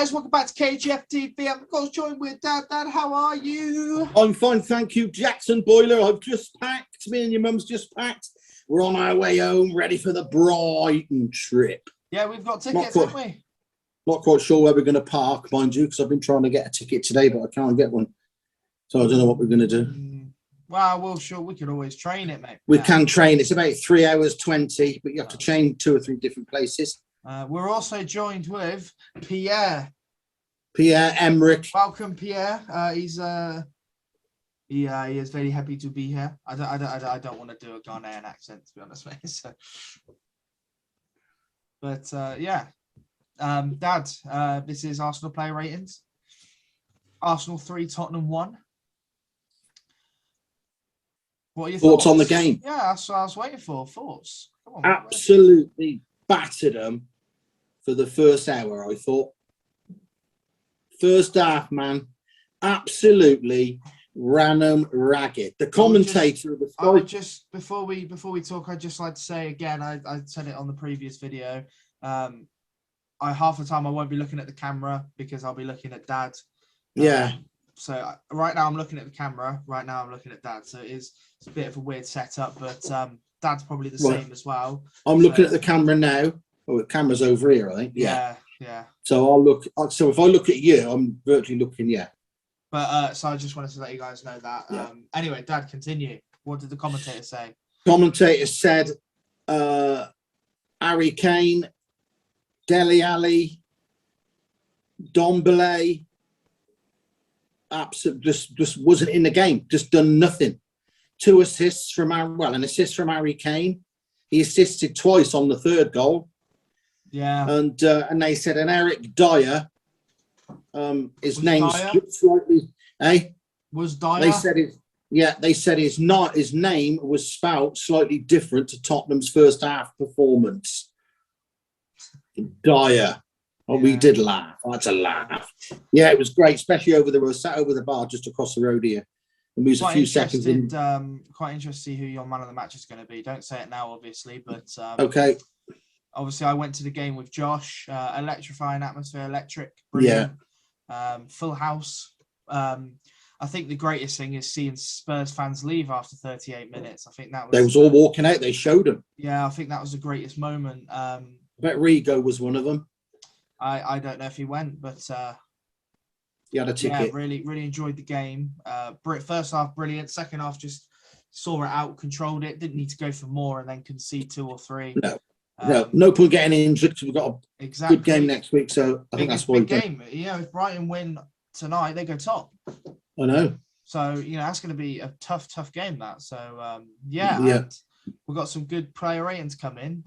guys, welcome back to Kgftv. I'm of course joined with Dad. Dad, how are you? I'm fine, thank you, Jackson Boiler. I've just packed. Me and your mum's just packed. We're on our way home, ready for the Brighton trip. Yeah, we've got tickets, haven't we? Not quite sure where we're going to park, mind you, because I've been trying to get a ticket today, but I can't get one. So I don't know what we're going to do. Well, we could always train it, mate. We can train. It's about 3 hours 20, but you have to train 2 or 3 different places. We're also joined with Pierre. Pierre Emmerich. Welcome, Pierre. He is very happy to be here. I don't want to do a Ghanaian accent, to be honest, mate. So. But yeah, Dad, this is Arsenal player ratings. Arsenal 3, Tottenham 1. What are your thoughts on the game? Yeah, that's what I was waiting for. Thoughts? Come on, absolutely battered them for the first hour, I thought. First half, man, absolutely ran them ragged. The commentator I would just before we talk, I'd just like to say again, I said it on the previous video. Half the time I won't be looking at the camera because I'll be looking at Dad. Yeah. So right now I'm looking at the camera. Right now I'm looking at Dad. So it's a bit of a weird setup, but Dad's probably the same as well. I'm looking at the camera now. Oh, the camera's over here, I think. Yeah. So I'll look. So if I look at you, I'm virtually looking. Yeah. But so I just wanted to let you guys know that. Yeah. Anyway, Dad, continue. What did the commentator say? Commentator said, Harry Kane, Dele Alli, Dombele, absolutely just wasn't in the game. Just done nothing. 2 assists from an assist from Harry Kane. He assisted twice on the 3rd goal. Yeah. And they said an Eric Dyer. His name's slightly. Was Dyer? They said it. Yeah, they said his name was spelt slightly different to Tottenham's first half performance. Dyer. Oh, yeah. We did laugh. That's a laugh. Yeah, it was great, especially sat over the bar just across the road here. And we was a few seconds in. Quite interested to see who your man of the match is going to be. Don't say it now, obviously, but okay. Obviously, I went to the game with Josh. Electrifying atmosphere, electric, brilliant. Yeah. Full house. I think the greatest thing is seeing Spurs fans leave after 38 minutes. I think that was. They was all walking out. They showed them. Yeah, I think that was the greatest moment. I bet Rigo was one of them. I don't know if he went, but he had a ticket. Yeah, really enjoyed the game. First half brilliant. Second half just saw it out, controlled it. Didn't need to go for more and then concede 2 or 3. No point getting injured. We've got a good game next week, so I think that's why. Big game. Yeah, if Brighton win tonight, they go top. I know. So that's going to be a tough game. That. So yeah. We've got some good player ratings coming.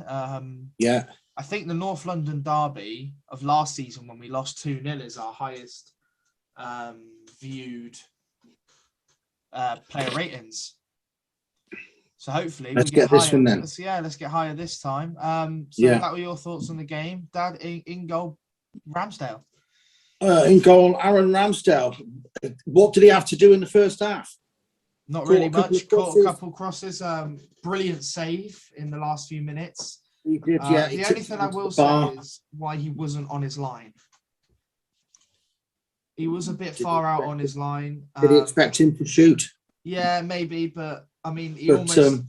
Yeah. I think the North London derby of last season when we lost 2-0 is our highest viewed player ratings. So hopefully let's get this one then. Let's get higher this time. That were your thoughts on the game, Dad. In goal, Ramsdale. In goal, Aaron Ramsdale. What did he have to do in the first half? Not really much. Caught a couple crosses. Brilliant save in the last few minutes. He did, yeah. The only thing I will say is why he wasn't on his line. He was a bit far out on his line. Did he expect him to shoot? Yeah, maybe, but I mean, he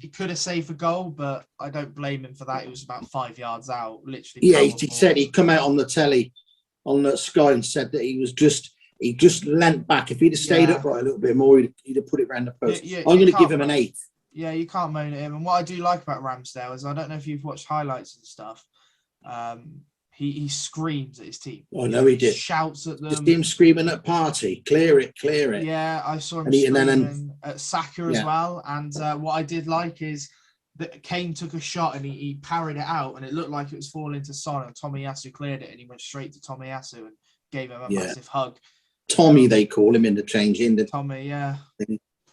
could have saved a goal, but I don't blame him for that. It was about 5 yards out, literally. Yeah, he said he'd come out on the telly on the Sky and said that he just leant back. If he'd have stayed upright a little bit more, he'd have put it round the post. I'm going to give him an 8. Yeah, you can't moan at him. And what I do like about Ramsdale is I don't know if you've watched highlights and stuff. He screams at his team. I know he did. Shouts at them. Just him screaming at Party, clear it. Yeah, I saw him screaming at Saka as well. And what I did like is that Kane took a shot and he parried it out and it looked like it was falling to Son and Tomiyasu cleared it and he went straight to Tomiyasu and gave him a massive hug. Tommy, they call him in the change. Tommy, yeah.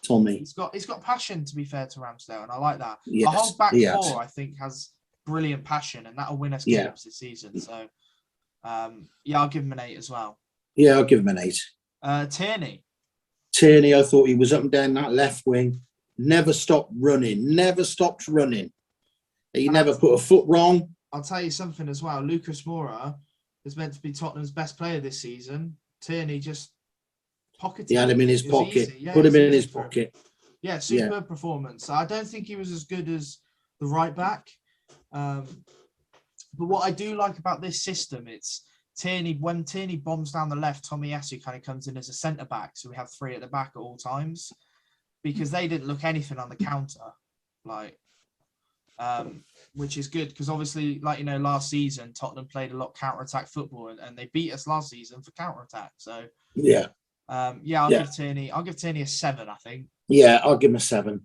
Tommy. He's got passion, to be fair to Ramsdale, and I like that. Yes, the whole back four, I think, has brilliant passion, and that'll win us games this season. So, I'll give him an 8 as well. Yeah, I'll give him an 8. Tierney, I thought he was up and down that left wing. Never stopped running. He never put a foot wrong. I'll tell you something as well. Lucas Moura is meant to be Tottenham's best player this season. Tierney just pocketed. He had him in his pocket. Put him in his pocket. Yeah, superb performance. I don't think he was as good as the right back. But what I do like about this system, it's Tierney. When Tierney bombs down the left, Tomiyasu kind of comes in as a centre back, so we have three at the back at all times, because they didn't look anything on the counter, which is good because obviously, last season Tottenham played a lot of counter-attack football, and they beat us last season for counter-attack. So I'll give Tierney a 7, I think. Yeah, I'll give him a 7.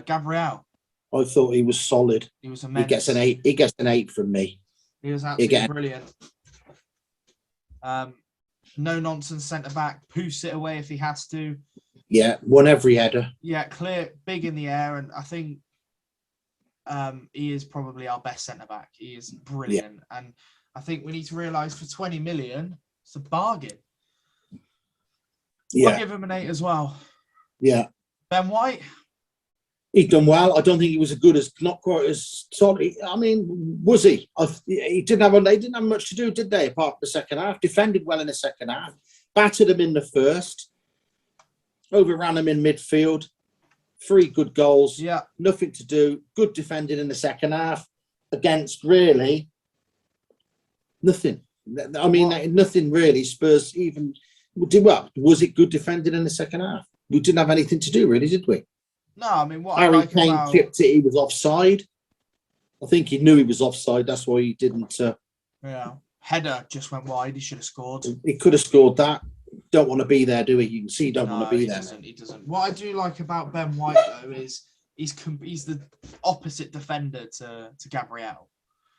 Gabriel. I thought he was solid. He was immense. He gets an 8. He gets an 8 from me. He was absolutely brilliant. No nonsense centre back. Poofs it away if he has to. Yeah, won every header. Yeah, clear, big in the air, and I think he is probably our best centre back. He is brilliant, and I think we need to realise for 20 million, it's a bargain. Yeah, I'll give him an 8 as well. Yeah. Ben White. He's done well. I don't think he was not quite as solid. I mean, was he? They didn't have much to do, did they? Apart from the second half, defended well in the second half, battered him in the first, overran him in midfield. 3 good goals. Yeah, nothing to do. Good defending in the second half against really nothing. I mean, nothing really. Spurs even did well. Was it good defending in the second half? We didn't have anything to do, really, did we? No, I mean, what Harry Kane chipped it. He was offside. I think he knew he was offside. That's why he didn't. Header just went wide. He should have scored. He could have scored that. Don't want to be there, do he? You can see he don't want to be there. He doesn't. What I do like about Ben White though is he's the opposite defender to Gabriel.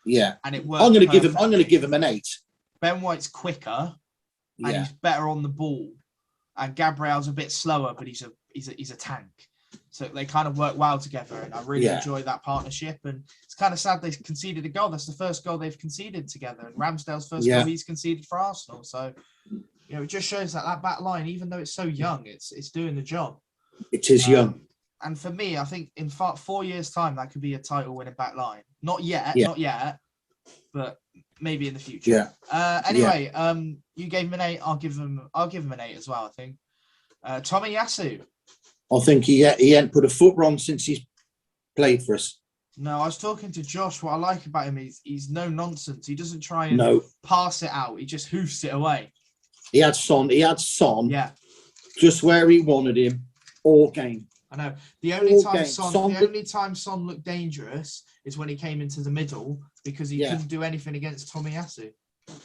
Yeah, and it works. I'm going to give him an 8. Ben White's quicker, and he's better on the ball, and Gabriel's a bit slower, but he's a tank. So they kind of work well together, and I really enjoy that partnership. And it's kind of sad they conceded a goal. That's the first goal they've conceded together, and Ramsdale's first goal he's conceded for Arsenal. So, it just shows that back line, even though it's so young, it's doing the job. It is young. And for me, I think in 4 years' time, that could be a title-winning back line. Not yet, but maybe in the future. Anyway, you gave him an 8. I'll give him an 8 as well. I think. Tomiyasu. I think he ain't put a foot wrong since he's played for us. No, I was talking to Josh. What I like about him is he's no nonsense. He doesn't try and pass it out. He just hoofs it away. He had Son. Just where he wanted him all game. I know. The only time Son looked dangerous is when he came into the middle because he couldn't do anything against Tomiyasu.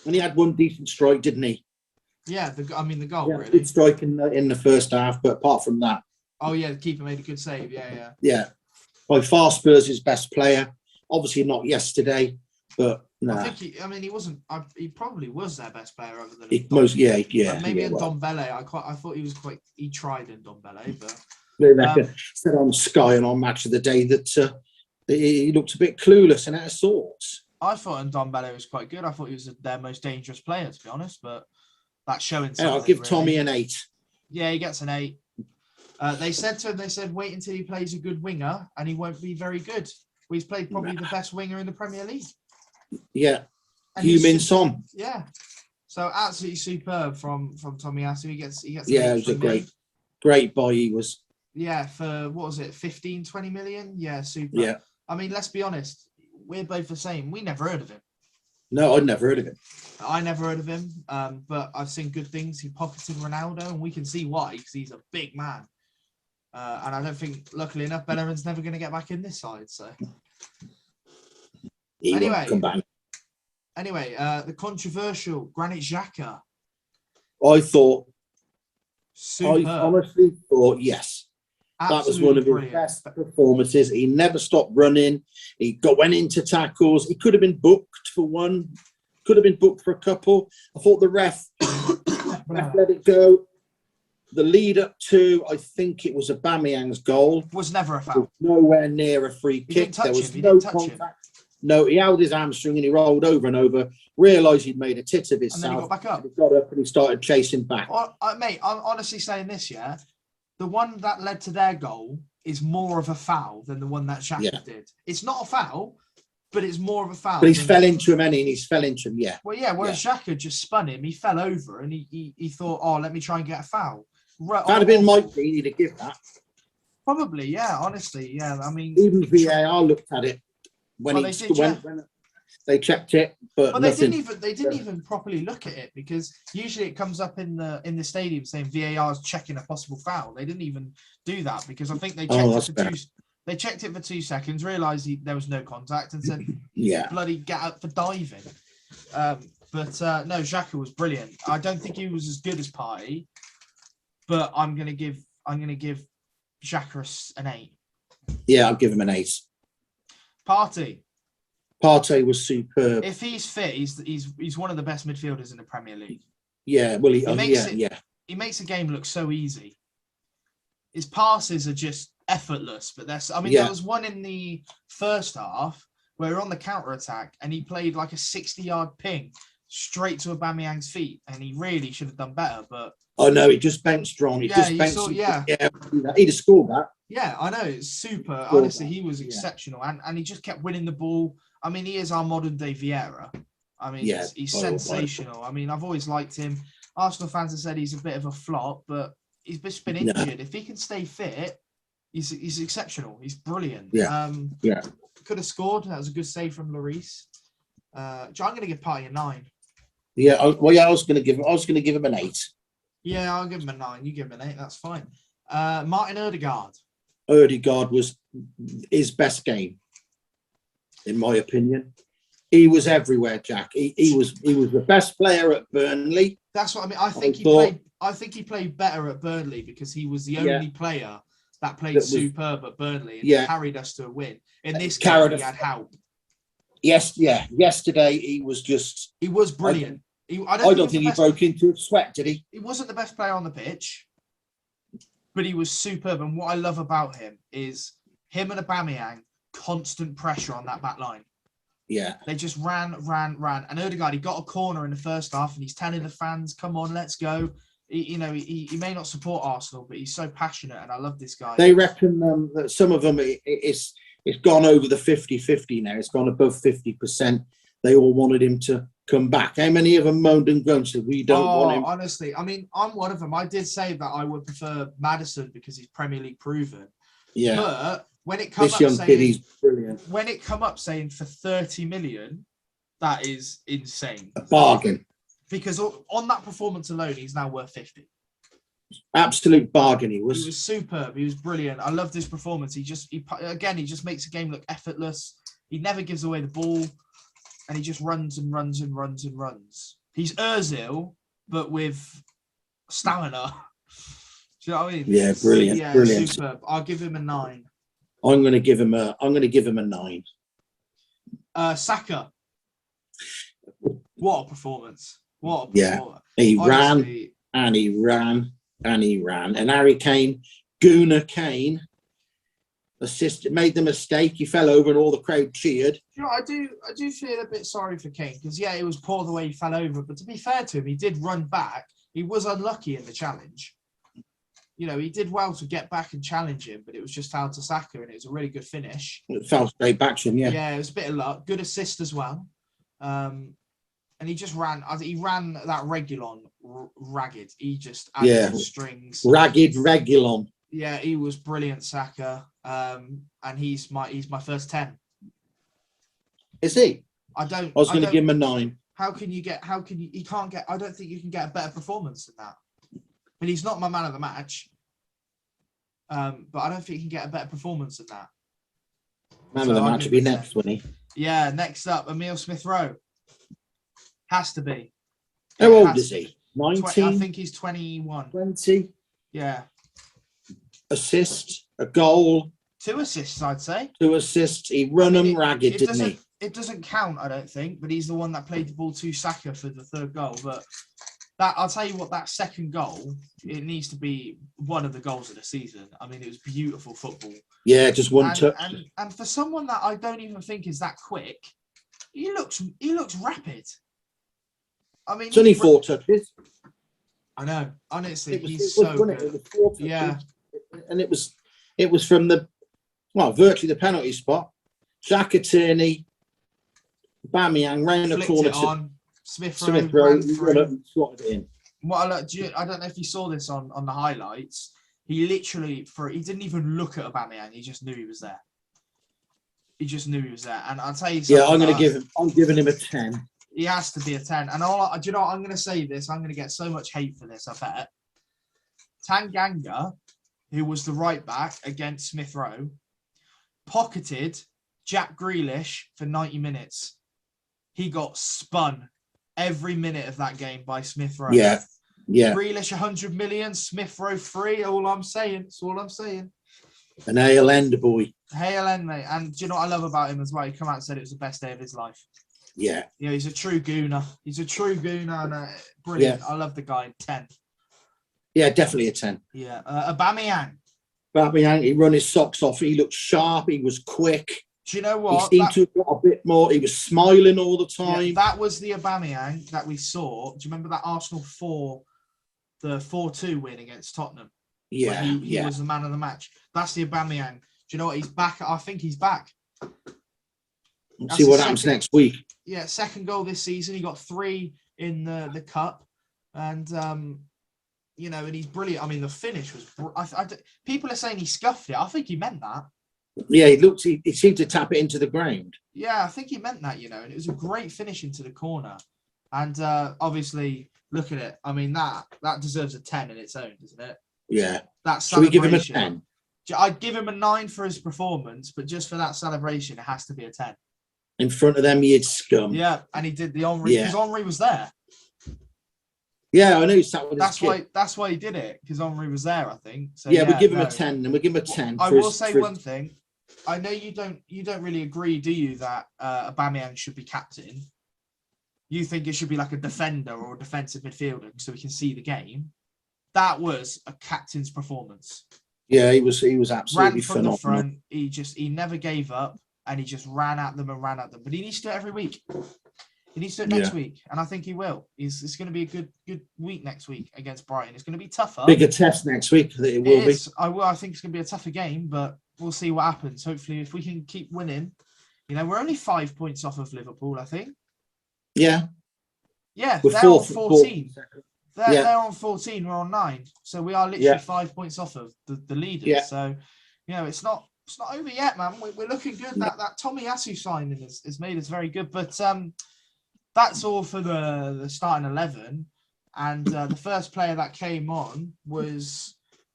And he had one decent strike, didn't he? Yeah, the goal, really. Good strike in the first half, but apart from that. Oh, yeah, the keeper made a good save. Yeah. Yeah. By far, Spurs' his best player. Obviously not yesterday, but no. I think he wasn't. He probably was their best player other than maybe in Ndombele. I thought he was quite. He tried in Ndombele, but they said on Sky and on Match of the Day that he looked a bit clueless and out of sorts. I thought Ndombele was quite good. I thought he was their most dangerous player, to be honest. But that's showing. I'll give Tommy an 8. Yeah, he gets an 8. They said to him, wait until he plays a good winger and he won't be very good. Well, he's played probably the best winger in the Premier League. Yeah. Heung-min Son. Yeah. So absolutely superb from Tomiyasu. He gets it was a great buy he was. Yeah, for what was it, 15, 20 million? Yeah, super. Yeah. I mean, let's be honest, we're both the same. We never heard of him. No, I'd never heard of him. I never heard of him, but I've seen good things. He pocketed Ronaldo, and we can see why, because he's a big man. And I don't think, luckily enough, Bellerin's never going to get back in this side. So, anyway, come back. Anyway, the controversial Granit Xhaka. I Superb. honestly thought, yes. Absolutely that was one of his best performances. He never stopped running. He went into tackles. He could have been booked for one. Could have been booked for a couple. I thought the ref let it go. The lead up to, I think it was Aubameyang's goal. Was never a foul. Nowhere near a free kick. There was no contact. No, he held his hamstring and he rolled over and over, realised he'd made a tit of himself. And then he got back up. He got up and he started chasing back. Mate, I'm honestly saying this, the one that led to their goal is more of a foul than the one that Xhaka did. It's not a foul, but it's more of a foul. But he's fell into him, and he's fell into him, yeah. Well, yeah, whereas Xhaka just spun him, he fell over, and he thought, oh, let me try and get a foul. If that had been Mike Dean, he'd have given that. Probably, yeah, honestly, yeah. I mean, even VAR looked at it when they checked it, but they didn't even properly look at it, because usually it comes up in the stadium saying VAR is checking a possible foul. They didn't even do that, because I think they checked it for 2 seconds, realised there was no contact, and said, "Yeah, bloody get up for diving." But no, Xhaka was brilliant. I don't think he was as good as Partey, but I'm gonna give Xhaka an 8. Yeah, I'll give him an 8. Partey was superb. If he's fit, he's one of the best midfielders in the Premier League. Yeah, well, he makes the game look so easy. His passes are just effortless, but there was one in the first half where we're on the counter attack, and he played like a 60-yard ping straight to Aubameyang's feet, and he really should have done better. But oh no, he just bent strong. He'd have scored that. Yeah, I know, it's super. Honestly, he was exceptional, and he just kept winning the ball. I mean, he is our modern day Vieira. I mean, he's sensational. I mean, I've always liked him. Arsenal fans have said he's a bit of a flop, but he's just been injured. No. If he can stay fit, he's exceptional. He's brilliant. Yeah. Could have scored. That was a good save from Lloris. I'm going to give Partey a 9. Yeah. I was going to give him an 8. Yeah, I'll give him a 9. You give him an 8. That's fine. Martin Odegaard. Odegaard was his best game, in my opinion. He was everywhere, Jack. He was the best player at Burnley. That's what I mean. I think he played better at Burnley, because he was the only player that played superb at Burnley and carried us to a win. In this game, he had help. Yes, yeah. Yesterday, he was brilliant. I don't think he broke into a sweat, did he? He wasn't the best player on the pitch, but he was superb. And what I love about him is him and Aubameyang, constant pressure on that back line. Yeah. They just ran. And Odegaard, he got a corner in the first half, and he's telling the fans, come on, let's go. He may not support Arsenal, but he's so passionate, and I love this guy. They reckon that some of them, it's gone over the 50-50 now. It's gone above 50%. They all wanted him to come back. How many of them moaned and groaned, said, we don't want him? Honestly, I mean, I'm one of them. I did say that I would prefer Maddison because he's Premier League proven. Yeah. But when it comes he's brilliant. When it come up saying for 30 million, that is insane. A bargain. Because on that performance alone, he's now worth 50. Absolute bargain. He was superb. He was brilliant. I loved his performance. He just makes the game look effortless. He never gives away the ball, and he just runs and runs and runs and runs. He's Ozil, but with stamina. Do you know what I mean? Yeah, brilliant. Yeah, brilliant. Superb. I'll give him a 9. I'm going to give him a 9. Saka. What a performance! What a performance! Yeah, he ran and he ran and he ran. And Harry Kane, Gooner Kane, made the mistake. He fell over and all the crowd cheered. You know, I do feel a bit sorry for Kane, because it was poor the way he fell over. But to be fair to him, he did run back. He was unlucky in the challenge. You know, he did well to get back and challenge him, but it was just foul to Saka, and it was a really good finish. It fell straight back to him, yeah. Yeah, it was a bit of luck. Good assist as well. And he just ran. He ran that Reguilon ragged. He just added strings. Ragged Reguilon. Yeah, he was brilliant, Saka. And he's my first 10. Is he? I was going to give him a 9. I don't think you can get a better performance than that. But he's not my man of the match. But I don't think you can get a better performance than that. Man of the match would be next, wouldn't he? Yeah, next up, Emile Smith-Rowe. Has to be. How old is he? 19? I think he's 21. 20? Yeah. Assist, a goal. 2 assists, I'd say. 2 assists. He run them ragged, didn't he? It doesn't count, I don't think, but he's the one that played the ball to Saka for the 3rd goal. But I'll tell you what, that 2nd goal, it needs to be one of the goals of the season. I mean, it was beautiful football. Yeah, just one touch. And for someone that I don't even think is that quick, he looks rapid. I mean, it's only 4 touches. I know. Honestly, he's so good. It was 4 touches, yeah, and it was from virtually the penalty spot. Xhaka Tierney Aubameyang ran the Flicked corner it to on. Smith Smith Rowe Rowe, ran through. slotted it in. What I don't know if you saw this on the highlights. He literally, he didn't even look at Aubameyang. He just knew he was there. He just knew he was there. And I'll tell you something. Yeah, I'm giving him a 10. He has to be a 10. And do you know what? I'm going to say this. I'm going to get so much hate for this, I bet. Tanganga, who was the right back against Smith Rowe, pocketed Jack Grealish for 90 minutes. He got spun every minute of that game by Smith Rowe. Yeah. Grealish 100 million, Smith Rowe free. All I'm saying. That's all I'm saying. An ALN boy. ALN, mate. And do you know what I love about him as well? He come out and said it was the best day of his life. Yeah. Yeah, he's a true gooner. He's a true gooner and brilliant. Yeah. I love the guy. 10. Yeah, definitely a 10. Yeah. Aubameyang, he run his socks off. He looked sharp. He was quick. Do you know what? He seemed to have got a bit more. He was smiling all the time. Yeah, that was the Aubameyang that we saw. Do you remember that Arsenal 4-2 win against Tottenham? Yeah. He was the man of the match. That's the Aubameyang. Do you know what? He's back. I think he's back. We'll see what happens next week. Yeah, second goal this season. He got 3 in the cup. And, and he's brilliant. I mean, the finish was... people are saying he scuffed it. I think he meant that. Yeah, he seemed to tap it into the ground. Yeah, I think he meant that, and it was a great finish into the corner. And obviously, look at it. I mean, that deserves a 10 in its own, doesn't it? Yeah. That Should we give him a 10? I'd give him a 9 for his performance, but just for that celebration, it has to be a 10. In front of them, he had scum. Yeah, and he did the Henry, because Henry was there. Yeah, I know he sat with his kid. That's why he did it, because Henry was there, I think. So, we give him a 10, and we give him a 10. I will say one thing. I know you don't really agree, do you, that Aubameyang should be captain? You think it should be like a defender or a defensive midfielder so we can see the game. That was a captain's performance. Yeah, he was absolutely phenomenal. Ran from the front. He never gave up, and he just ran at them. But he needs to do it every week. He needs to do it next week, and I think he will. It's going to be a good week next week against Brighton. It's going to be tougher. Bigger test next week. It will be. I think it's going to be a tougher game, but we'll see what happens. Hopefully, if we can keep winning, we're only 5 points off of Liverpool, I think. Yeah. Yeah, they're on 14. They're on 14. We're on 9. So we are literally 5 points off of the leaders. Yeah. So, it's not over yet, man. We're looking good. That Tomiyasu signing has made us very good. But that's all for the starting 11. And the first player that came on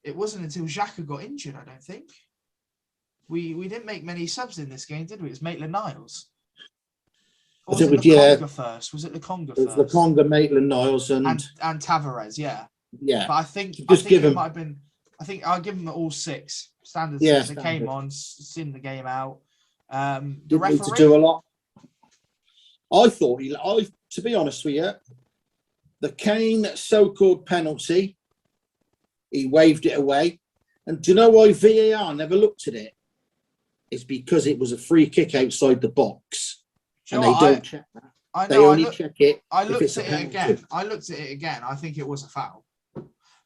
it wasn't until Xhaka got injured, I don't think. We didn't make many subs in this game, did we? It was Maitland-Niles. Or was it Lokonga first? Was it Lokonga first? It was Lokonga, Maitland-Niles, and Tavares, yeah. Yeah. But I think it might have been... I think I'll give them all 6. Standard 6. They came on, seen the game out. The referee... Need to do a lot. I thought to be honest with you, the Kane so-called penalty, he waved it away. And do you know why VAR never looked at it? It's because it was a free kick outside the box. And they don't check that. They only check it. I looked at it again. I think it was a foul.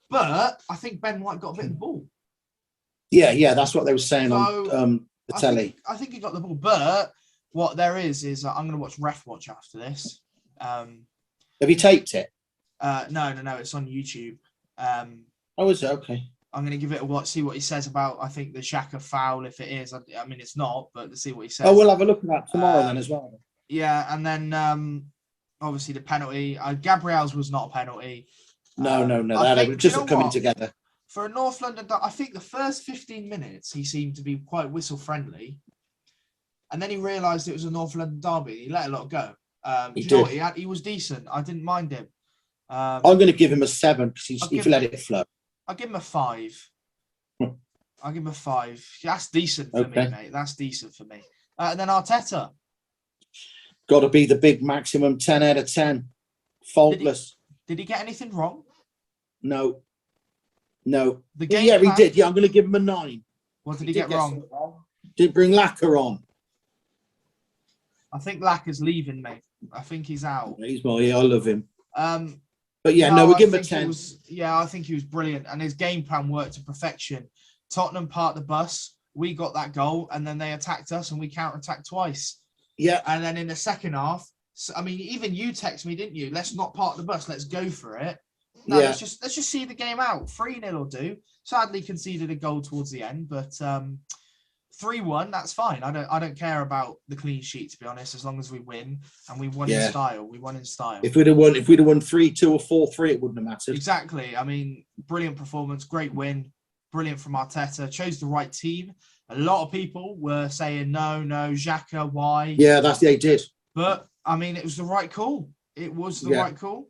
But I think Ben White got a bit of the ball. Yeah, that's what they were saying on the telly. I think he got the ball. But what there is I'm going to watch Ref Watch after this. Have you taped it? No. It's on YouTube. Oh, is it? Okay. I'm going to give it a watch, see what he says about, I think, the Xhaka foul, if it is. I mean, it's not, but to see what he says. Oh, we'll have a look at that tomorrow then as well. Yeah, and then obviously the penalty. Gabriel's was not a penalty. No. That just coming together. For a North London, I think the first 15 minutes, he seemed to be quite whistle-friendly. And then he realised it was a North London derby. He let a lot go. He did. He was decent. I didn't mind him. I'm going to give him a 7 because he let it flow. I'll give him a 5. I'll give him a 5. That's decent for me, mate. That's decent for me. And then Arteta. Got to be the big maximum 10 out of 10. Faultless. Did he get anything wrong? No. He did. Yeah, I'm going to give him a 9. What did he get wrong? Didn't bring Laka on. I think Laka's leaving, mate. I think he's out. I love him. But we'll give him a 10. I think he was brilliant. And his game plan worked to perfection. Tottenham parked the bus. We got that goal. And then they attacked us and we counter-attacked twice. Yeah. And then in the second half, I mean, even you text me, didn't you? Let's not park the bus. Let's go for it. No, let's just see the game out. 3-0 will do. Sadly, conceded a goal towards the end, but 3-1, that's fine. I don't care about the clean sheet, to be honest, as long as we win, and we won in style. We won in style. If we'd have won 3-2 or 4-3, it wouldn't have mattered. Exactly. I mean, brilliant performance, great win, brilliant from Arteta. Chose the right team. A lot of people were saying no, Xhaka, why? Yeah, they did. But I mean, it was the right call. It was the right call.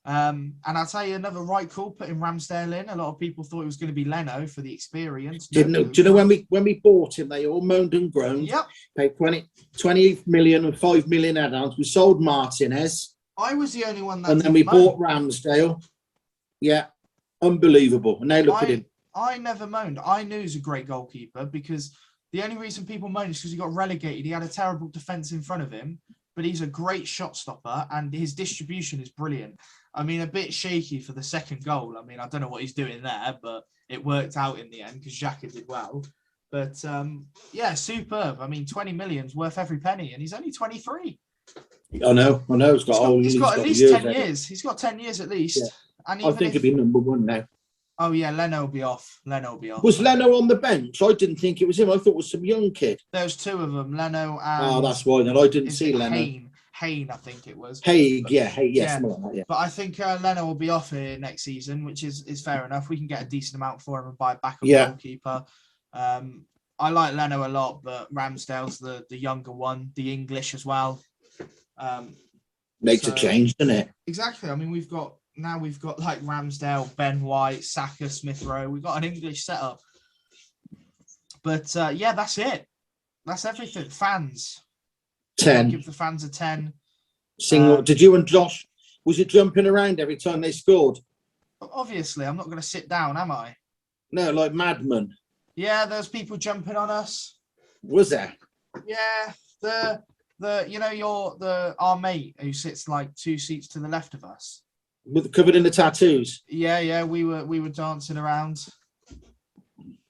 And I'll tell you another right call, putting Ramsdale in. A lot of people thought it was going to be Leno for the experience. Do you know when we bought him, they all moaned and groaned. Yep. Paid 20 million and 5 million add-ons. We sold Martinez. I was the only one that. And then we bought Ramsdale. Yeah, unbelievable. And now look at him. I never moaned. I knew he was a great goalkeeper because the only reason people moan is because he got relegated. He had a terrible defence in front of him, but he's a great shot stopper and his distribution is brilliant. I mean, a bit shaky for the second goal. I mean, I don't know what he's doing there, but it worked out in the end because Xhaka did well. But yeah, superb. I mean, 20 million's worth every penny, and he's only 23. I know. He's got at least 10 years. He's got 10 years at least. Yeah. And I think he'll be number one now. Oh yeah, Leno will be off. Was Leno on the bench? I didn't think it was him. I thought it was some young kid. There's two of them, Leno and. Oh, that's why then I didn't see Leno. Hayne, I think it was. Something like that, yeah. But I think Leno will be off here next season, which is fair enough. We can get a decent amount for him and buy a backup goalkeeper. I like Leno a lot, but Ramsdale's the younger one, the English as well. Makes a change, doesn't it? Exactly. I mean, we've got like Ramsdale, Ben White, Saka, Smith Rowe. We've got an English setup. But yeah, that's it. That's everything. Fans. 10. Give the fans a 10. Single. Did you and Josh, was it jumping around every time they scored? Obviously, I'm not going to sit down, am I? No, like madmen. Yeah, there's people jumping on us. Was there? Yeah, our mate who sits like 2 seats to the left of us. Covered in the tattoos. Yeah, we were dancing around.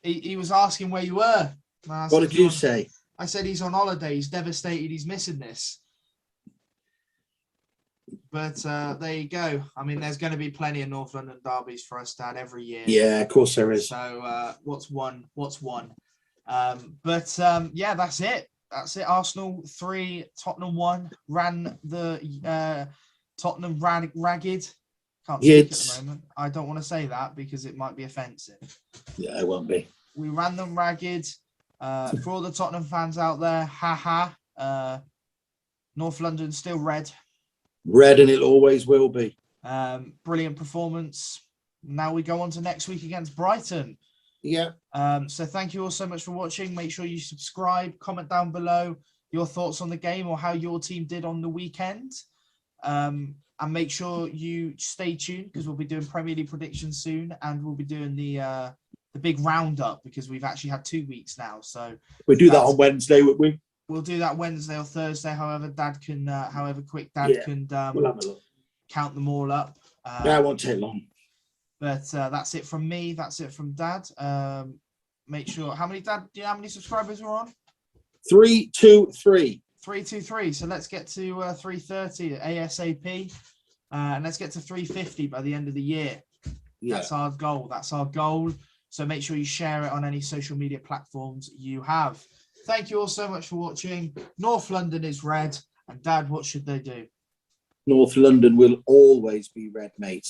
He was asking where you were. What did you say? I said he's on holiday. He's devastated. He's missing this. But there you go. I mean, there's going to be plenty of North London derbies for us, Dad, every year. Yeah, of course there is. So what's one? But yeah, that's it. That's it. Arsenal 3, Tottenham 1. Ran the Tottenham ragged. Can't speak at the moment. I don't want to say that because it might be offensive. Yeah, it won't be. We ran them ragged. For all the Tottenham fans out there, North London's still red. Red, and it always will be. Brilliant performance. Now we go on to next week against Brighton. Yeah. So thank you all so much for watching. Make sure you subscribe, comment down below your thoughts on the game or how your team did on the weekend. And make sure you stay tuned because we'll be doing Premier League predictions soon, and we'll be doing the big roundup because we've actually had 2 weeks now. So we'll do that on Wednesday, won't we? We'll do that Wednesday or Thursday, however quick Dad can we'll have a look. Count them all up. Yeah, it won't take long. But that's it from me. That's it from Dad. Make sure, how many subscribers we're on? 323. 323. So let's get to 330 ASAP. And let's get to 350 by the end of the year. Yeah. That's our goal. So make sure you share it on any social media platforms you have. Thank you all so much for watching. North London is red. And Dad, what should they do? North London will always be red, mate.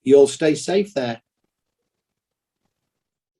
You'll stay safe there.